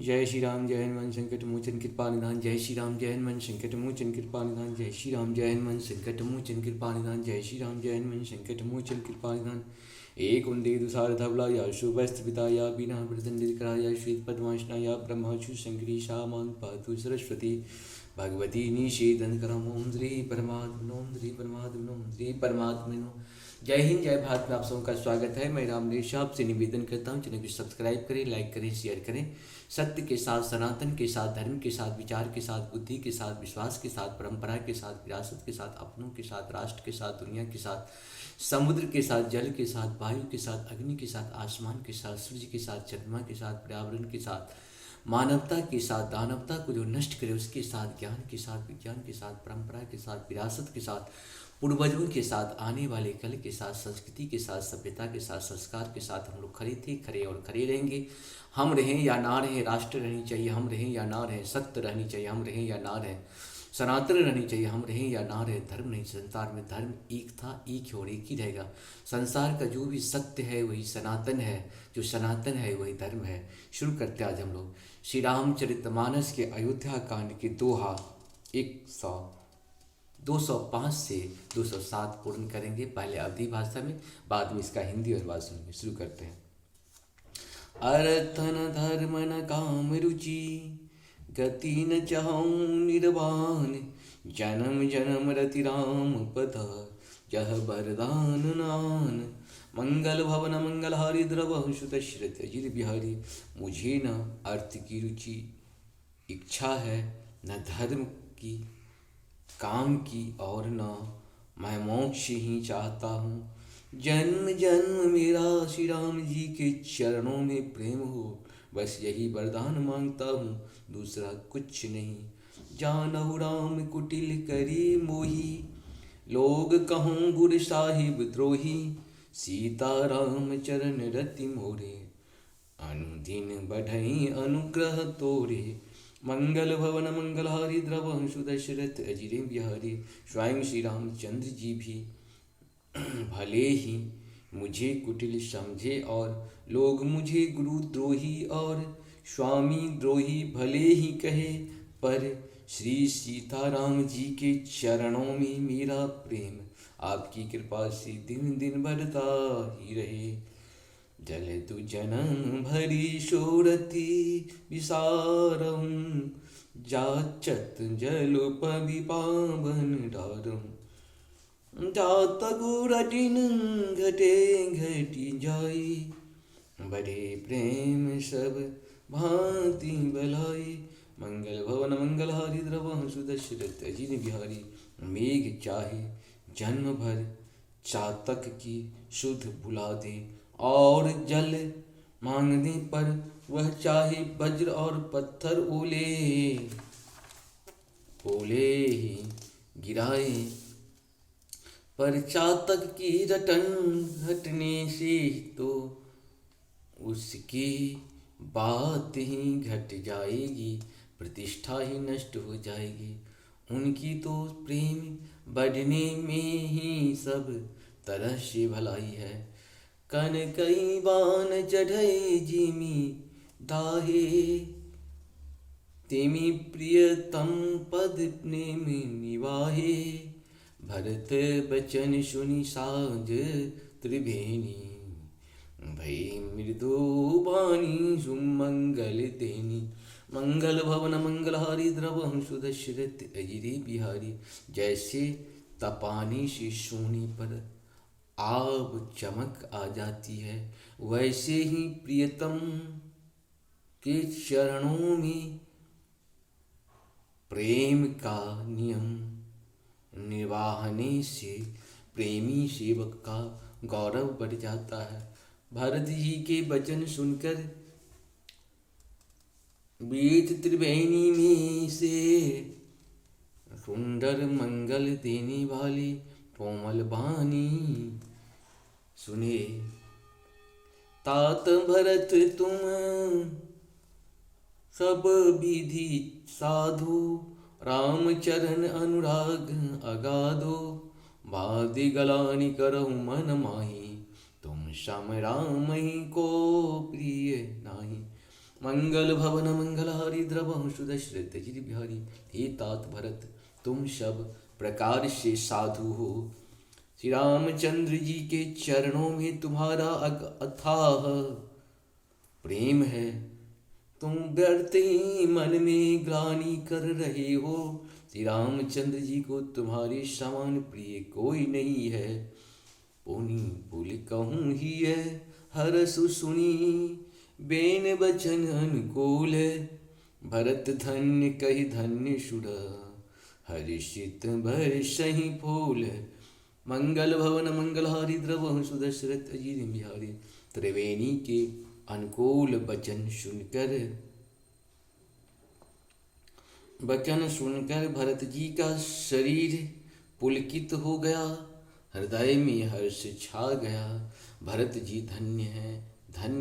जय श्री राम जय हनुमान संकट मोचन कृपा निधान। जय श्री राम जय हनुमान संकट मोचन कृपा निधान। जय श्री राम जय हनुमान संकट मोचन कृपा निधान। जय श्री राम जय हनुमान संकट मोचन कृपा निधान। एक उन्दे दुसार धवला या शुभस्त्र पिता या बिना वृदंडित या श्वेत पद्माशना या ब्रह्मशु शंकरी शामान पातु सरस्वती भगवती निषेदन करम। ओम श्री परमात्मनो ओम श्री परमात्मनो ओम श्री परमात्मनो। जय हिंद जय भारत में आप सबका स्वागत है। मैं रामदेश आपसे निवेदन करता हूँ चैनल को सब्सक्राइब करें, लाइक करें, शेयर करें। सत्य के साथ, सनातन के साथ, धर्म के साथ, विचार के साथ, बुद्धि के साथ, विश्वास के साथ, परंपरा के साथ, विरासत के साथ, अपनों के साथ, राष्ट्र के साथ, दुनिया के साथ, समुद्र के साथ, जल के साथ, वायु के साथ, अग्नि के साथ, आसमान के साथ, सूर्य के साथ, चंद्रमा के साथ, पर्यावरण के साथ, मानवता के साथ, दानवता को जो नष्ट करे उसके साथ, ज्ञान के साथ, विज्ञान के साथ, परंपरा के साथ, विरासत के साथ, पूर्वजों के साथ, आने वाले कल के साथ, संस्कृति के साथ, सभ्यता के साथ, संस्कार के साथ हम लोग खड़े थे, खड़े और खड़े रहेंगे। हम रहें या ना रहें, राष्ट्र रहनी चाहिए, हम रहें या ना रहें, सत्य रहनी चाहिए, हम रहें या ना रहें, सनातन रहनी चाहिए, हम रहें या ना रहें। धर्म नहीं, संसार में धर्म एक था, एक है और एक ही रहेगा। संसार का जो भी सत्य है वही सनातन है, जो सनातन है वही धर्म है। शुरू करते आज हम लोग श्री रामचरितमानस के अयोध्या कांड के दोहा 205 से 207 पूर्ण करेंगे। पहले अवधी भाषा में, बाद में इसका हिंदी अनुवाद सुनेंगे। शुरू करते हैं। अर्थ न धर्म न काम रुचि, गति न चाहूं निर्वाण, जन्म जन्म रति राम पद, जह बरदान नान। मंगल भवन मंगल हारि द्रव सुत श्रुत अजित बिहारी। मुझे न अर्थ की रुचि इच्छा है, न धर्म की काम की, और न मैं मोक्ष ही चाहता हूँ। जन्म जन्म मेरा श्री राम जी के चरणों में प्रेम हो, बस यही वरदान मांगता हूँ, दूसरा कुछ नहीं। जानहु राम कुटिल करी मोही, लोग कहूँ गुरु साहिब द्रोही। सीता राम चरण रति मोरे, अनुदिन बढ़ई अनुग्रह तोरे। मंगल भवन मंगल हारी द्रव सुदशरथ अजिरे बिहारी। स्वयं श्री रामचंद्र जी भी भले ही मुझे कुटिल समझे, और लोग मुझे गुरुद्रोही और स्वामी द्रोही भले ही कहे, पर श्री सीताराम जी के चरणों में मेरा प्रेम आपकी कृपा से दिन दिन बढ़ता ही रहे। जल तु जनम भरी शोरती विसारहूँ, जाचत जलपवि पावन डारहूँ। जात गुरटिन घटे घटी जाई, बड़े प्रेम सब भांति बलाई। मंगल भवन मंगल हारि द्रव सुदशरथ अजित बिहारी। मेघ चाहे जन्म भर चातक की शुद्ध बुला दे, और जल मांगने पर वह चाहे वज्र और पत्थर ओले ओले ही गिराए। पर चातक की रटन घटने से तो उसकी बात ही घट जाएगी, प्रतिष्ठा ही नष्ट हो जाएगी। उनकी तो प्रेम बढ़ने में ही सब तरह से भलाई है। कन कई बान चढ़े जिमी दाहे, तेमी प्रियतम पद प्रेम निवाहे। भरत बचन सुनि साज त्रिभेनी, भई मृदु बानी सुमंगल देनी। मंगल भवन मंगल हारी द्रव सुदशरथ अजिरे बिहारी। जैसे तपानी से सोने पर आब चमक आ जाती है, वैसे ही प्रियतम के चरणों में प्रेम का नियम निभाने से प्रेमी सेवक का गौरव बढ़ जाता है। भरत जी के वचन सुनकर बीच त्रिवेणी में से सुंदर मंगल देने वाली कोमल बानी सुने। तात भरत तुम सब विधि साधो, राम चरण अनुराग अगाधो। बादि गलानि करहु मन माही, तुम सम राम ही को प्रिय नाही। मंगल भवन मंगल हरि द्रवंशु दशरथ जी बिहारी। हे तात भरत तुम सब प्रकार से साधु हो, श्री रामचंद्र जी के चरणों में तुम्हारा अथाह प्रेम है, तुम व्यर्थ ही मन में ग्लानि कर रहे हो। श्री रामचंद्र जी को तुम्हारे समान प्रिय कोई नहीं है। पुनि पुल कहूँ ही है हर सुनी, बेन बचन अनुकूल। भरत धन्य कही धन्य सुर, हर्षित भर सही फूल। मंगल भवन मंगल हारी द्रवंशु दशरथ जी बिहारी। त्रिवेणी के अनुकूल वचन सुनकर भरत जी का शरीर पुलकित हो गया, हृदय में हर्ष छा गया। भरत जी धन्य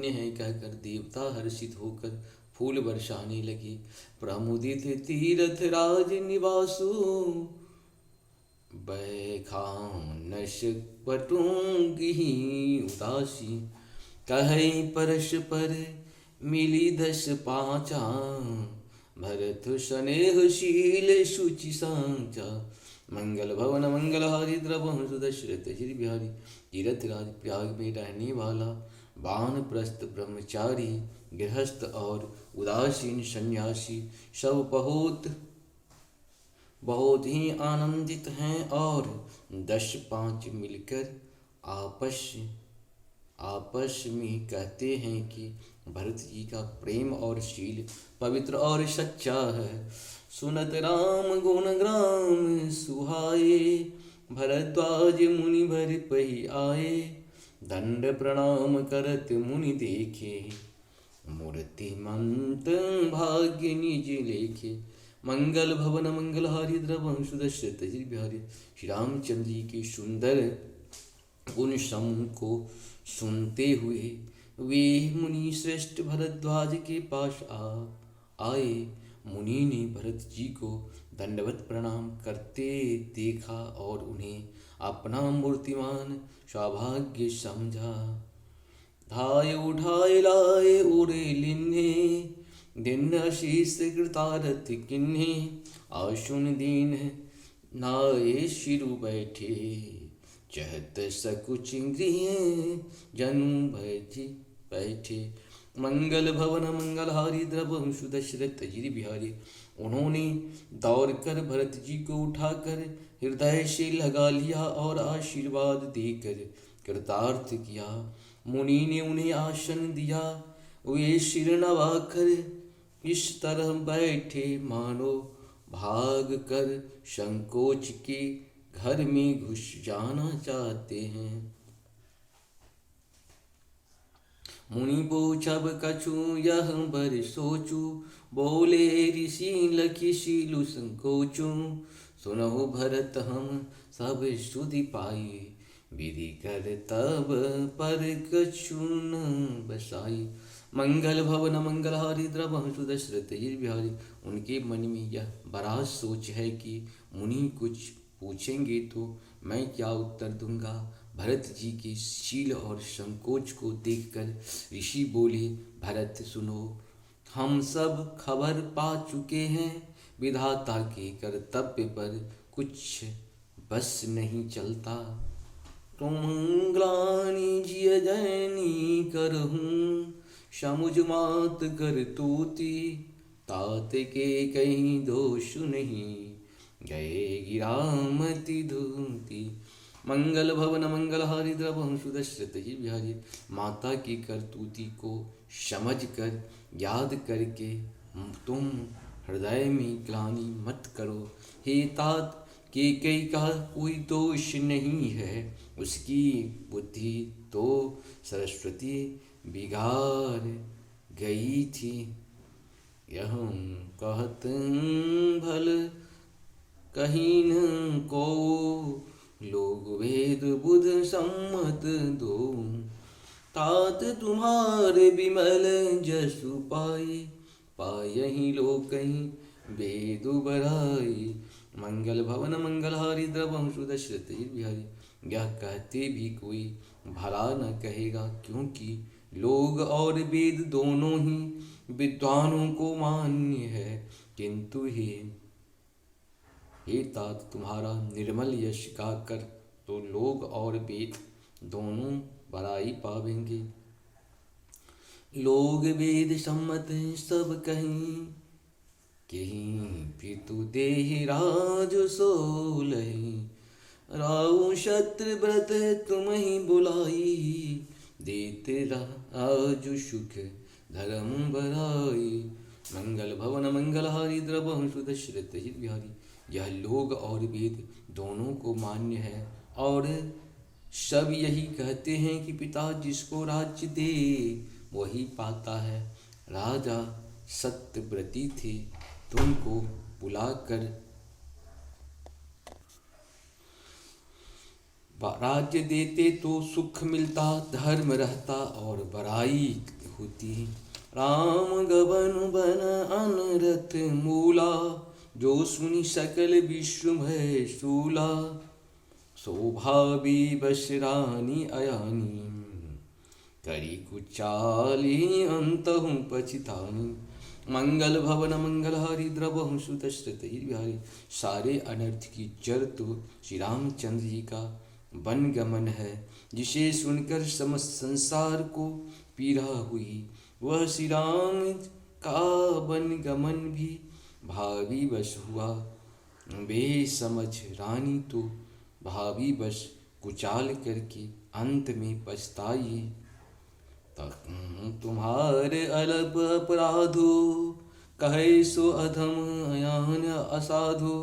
है कहकर देवता हर्षित होकर फूल बरसाने लगे। प्रमुदित तीर्थ राज निवासु, बैखानस पटूंगी उदासी। कहे परस्पर मिली 10 पाँचा, भरत स्नेहशील शुचि सांचा। मंगल भवन मंगल हारी द्रवंशु दशरथ जी बिहारी। तीर्थ राज प्रयाग में रहने वाला वानप्रस्थ ब्रह्मचारी, गृहस्थ और उदासीन सन्यासी सब बहुत ही आनंदित हैं और 10-5 मिलकर आपस में कहते हैं कि भरत जी का प्रेम और शील पवित्र और सच्चा है। सुनत राम गुण ग्राम सुहाए, भरद्वाज मुनि भर पही आए। दंड प्रणाम करत मुनि देखे, मूर्तिमंत भाग्य निज लेखे। मंगल भवन मंगल हारी द्रवंशु दशरथ जी बिहारी। श्री रामचंद्र जी के सुंदर गुण समूह को सुनते हुए वे मुनि श्रेष्ठ भरद्वाज के पास आए। मुनि ने भरत जी को दंडवत प्रणाम करते देखा और उन्हें अपना मूर्तिमान सौभाग्य समझा। धाय उठाए लाए उड़े लिन्हे, दिन शीस कृतारथ किन्हे। आशुन दीन नाये शिरु बैठे, चहत सकुच गृह जनु बैठे। मंगल भवन मंगल हारी द्रवंशु दशरथ जी बिहारी। उन्होंने दौड़कर भरत जी को उठाकर हृदय से लगा लिया और आशीर्वाद देकर कृतार्थ किया। मुनि ने उन्हें आसन दिया, वे सिर नवाकर इस तरह बैठे मानो भाग कर संकोच के घर में घुस जाना चाहते हैं। मुनि पूछब कछु यह बर सोचू, बोले ऋषि लखी शीलु संकोचू। सुनहु भरत हम सब सुधि पाई, विधि कर तब पर कछु न बसाई। मंगल भवन मंगल हारी द्रवंशु दशरथ जी बिहारी। उनके मन में यह बड़ा सोच है कि मुनि कुछ पूछेंगे तो मैं क्या उत्तर दूंगा। भरत जी के शील और संकोच को देखकर ऋषि बोले, भरत सुनो, हम सब खबर पा चुके हैं। विधाता के कर्तव्य पर कुछ बस नहीं चलता। तुम ग्लानि जिय जैनी करहूँ, समुझ मात कर तूती। तात के कहीं दोष नहीं, गए गिरामति धूती। मंगल भवन मंगल हारी द्रवंशु दशरथ जी बिहारी। माता की करतूती को समझ कर याद करके तुम हृदय में ग्लानि मत करो। हे तात, केकई का कोई दोष नहीं है, उसकी बुद्धि तो सरस्वती बिगाड़ गई थी। यह कहत भल कहीं न को, लोग वेद बुध सम्मत दो। तात तुम्हारे विमल जसु पायहि लोग कहीं वेद बराई। मंगल भवन मंगल हारी द्रवंशु दशरथ जी बिहारी। यह कहते भी कोई भला न कहेगा, क्योंकि लोग और वेद दोनों ही विद्वानों को मान्य है, किंतु हे तात तुम्हारा निर्मल यश गाकर तो लोग और वेद दोनों बड़ाई पावेंगे। लोग वेद सम्मत सब कहीं, कहीं पितु देहि राज सोलहि। राउ शत्रु व्रत तुम ही बुलाई, देते राजु सुख धर्म बराई। मंगल भवन मंगलहारी द्रवहंसु दशरथ हित बिहारी। यह लोग और वेद दोनों को मान्य है और सब यही कहते हैं कि पिता जिसको राज्य दे वही पाता है। राजा सत्यव्रती थे, तुमको बुलाकर राज्य देते तो सुख मिलता, धर्म रहता और बड़ाई होती। राम गबन बन अनरथ मूला, जो सुनी सकल विश्व भय शूला। शोभा विवश रानी अयानी, करी कुचाली अंतहु पछितानी। मंगल भवन मंगलहारी द्रवहंसु दशरथ हित बिहारी। सारे अनर्थ की जड़ तो श्री रामचंद्र जी का वन गमन है, जिसे सुनकर समस्त संसार को पीड़ा हुई। वह श्री राम का वन गमन भी भावी वश हुआ। बेसमझ रानी तो भावी वश कुचाल करके अंत में पछताई। तुम्हारे अल्प अपराधो, कहे सो अधम अयान असाधो।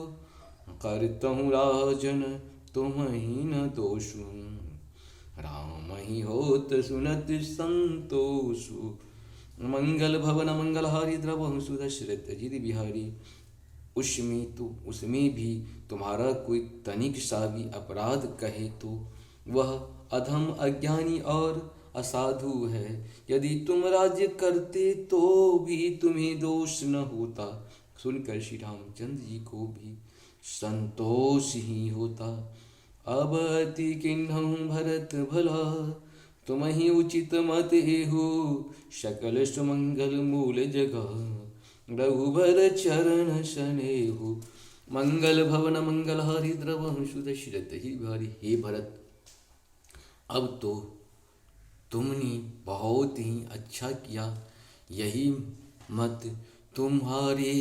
करतहु राजन तुम ही न दोषु, राम ही होत सुनत संतोषु। मंगल भवन मंगलहारी द्रवहंसु दशरथ हित बिहारी। उसमें भी तुम्हारा कोई तनिक सा भी अपराध कहे तो वह अधम अज्ञानी और असाधु है। यदि तुम राज्य करते तो भी तुम्हें दोष न होता। सुनकर श्री रामचंद्र जी को भी संतोष ही होता। अब अति किन्हु भरत भला, तुम ही उचित मत एहु। सकल सुमंगल मूल जगह, रघुबर चरण सनेहु। मंगल भवन मंगलहारी द्रवहंसु दशरथ हित बिहारी। हे भरत, अब तो तुमने बहुत ही अच्छा किया। यही मत तुम्हारे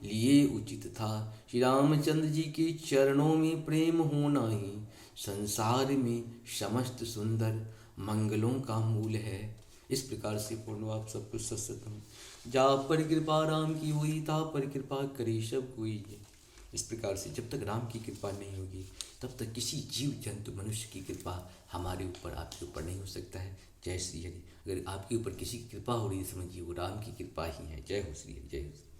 लिए उचित था। श्री रामचंद्र जी के चरणों में प्रेम होना ही संसार में समस्त सुंदर मंगलों का मूल है। इस प्रकार से पूर्ण आप सब कुछ सत्सत हूँ। जा पर कृपा राम की हुई, ता पर कृपा करे सब कोई। इस प्रकार से जब तक राम की कृपा नहीं होगी तब तक किसी जीव जंतु मनुष्य की कृपा हमारे ऊपर आपके ऊपर नहीं हो सकता है। जय श्री हरि। अगर आपके ऊपर किसी की कृपा हो रही है समझिए वो राम की कृपा ही है। जय हो श्री हरि, जय हो श्री।